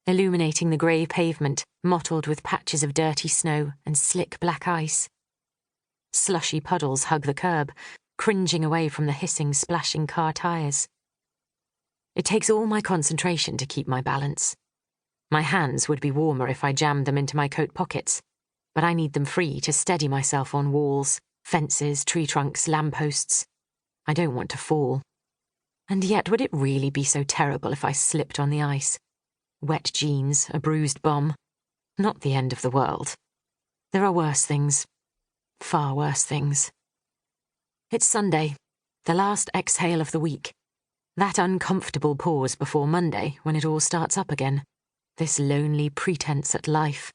illuminating the grey pavement mottled with patches of dirty snow and slick black ice. Slushy puddles hug the curb, cringing away from the hissing, splashing car tyres. It takes all my concentration to keep my balance. My hands would be warmer if I jammed them into my coat pockets, but I need them free to steady myself on walls, fences, tree trunks, lampposts. I don't want to fall. And yet would it really be so terrible if I slipped on the ice? Wet jeans, a bruised bum. Not the end of the world. There are worse things. Far worse things. It's Sunday, the last exhale of the week. That uncomfortable pause before Monday when it all starts up again. This lonely pretense at life.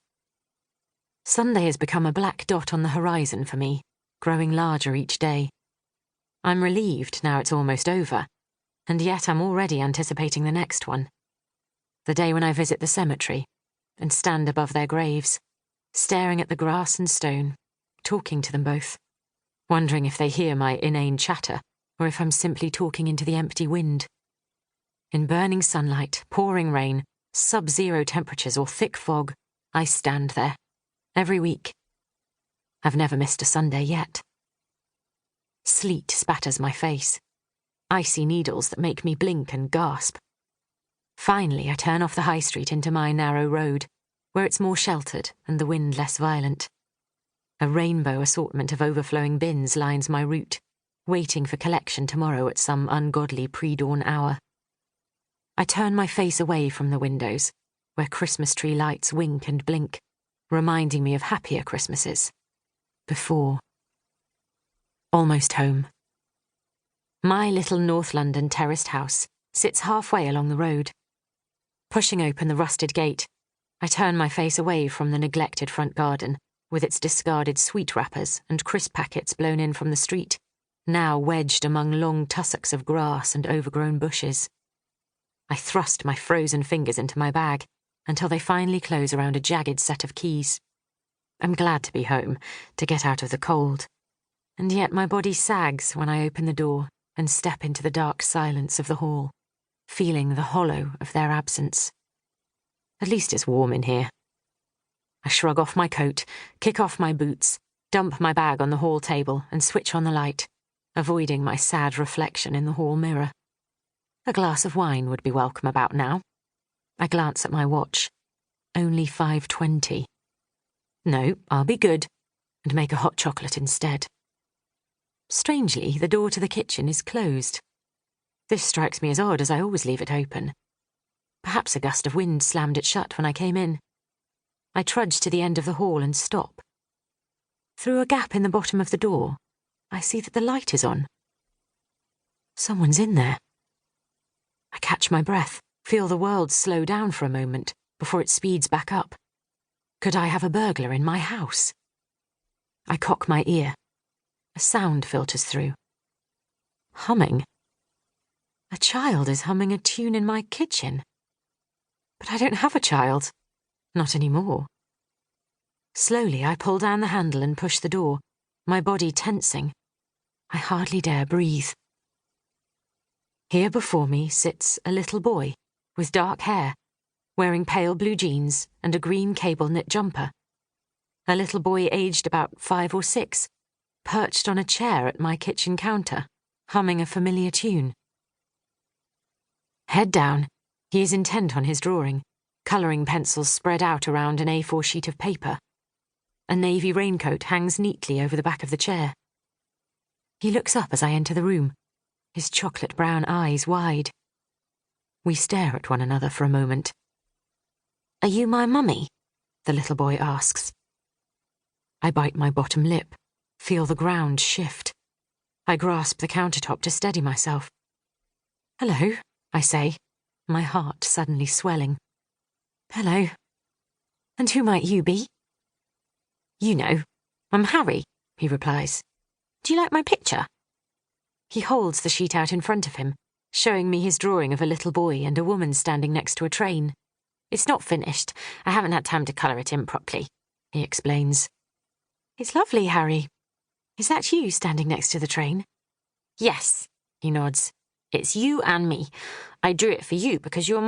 Sunday has become a black dot on the horizon for me, growing larger each day. I'm relieved now it's almost over, and yet I'm already anticipating the next one. The day when I visit the cemetery and stand above their graves, staring at the grass and stone, talking to them both, wondering if they hear my inane chatter or if I'm simply talking into the empty wind. In burning sunlight, pouring rain, sub-zero temperatures or thick fog, I stand there, every week. I've never missed a Sunday yet. Sleet spatters my face, icy needles that make me blink and gasp. Finally, I turn off the high street into my narrow road, where it's more sheltered and the wind less violent. A rainbow assortment of overflowing bins lines my route, waiting for collection tomorrow at some ungodly pre-dawn hour. I turn my face away from the windows, where Christmas tree lights wink and blink, reminding me of happier Christmases. Before. Almost home. My little North London terraced house sits halfway along the road. Pushing open the rusted gate, I turn my face away from the neglected front garden, with its discarded sweet wrappers and crisp packets blown in from the street, now wedged among long tussocks of grass and overgrown bushes. I thrust my frozen fingers into my bag until they finally close around a jagged set of keys. I'm glad to be home, to get out of the cold, and yet my body sags when I open the door and step into the dark silence of the hall, feeling the hollow of their absence. At least it's warm in here. I shrug off my coat, kick off my boots, dump my bag on the hall table and switch on the light, avoiding my sad reflection in the hall mirror. A glass of wine would be welcome about now. I glance at my watch. Only 5:20. No, I'll be good, and make a hot chocolate instead. Strangely, the door to the kitchen is closed. This strikes me as odd, as I always leave it open. Perhaps a gust of wind slammed it shut when I came in. I trudge to the end of the hall and stop. Through a gap in the bottom of the door, I see that the light is on. Someone's in there. I catch my breath, feel the world slow down for a moment before it speeds back up. Could I have a burglar in my house? I cock my ear. A sound filters through. Humming. A child is humming a tune in my kitchen. But I don't have a child. Not anymore. Slowly, I pull down the handle and push the door, my body tensing. I hardly dare breathe. Here before me sits a little boy with dark hair, wearing pale blue jeans and a green cable-knit jumper. A little boy aged about 5 or 6, perched on a chair at my kitchen counter, humming a familiar tune. Head down, he is intent on his drawing, colouring pencils spread out around an A4 sheet of paper. A navy raincoat hangs neatly over the back of the chair. He looks up as I enter the room, his chocolate brown eyes wide. We stare at one another for a moment. "Are you my mummy?" the little boy asks. I bite my bottom lip, feel the ground shift. I grasp the countertop to steady myself. "Hello," I say, my heart suddenly swelling. "Hello. And who might you be?" "You know, I'm Harry," he replies. "Do you like my picture?" He holds the sheet out in front of him, showing me his drawing of a little boy and a woman standing next to a train. "It's not finished. I haven't had time to colour it in properly," he explains. "It's lovely, Harry. Is that you standing next to the train?" "Yes," he nods. "It's you and me. I drew it for you because you're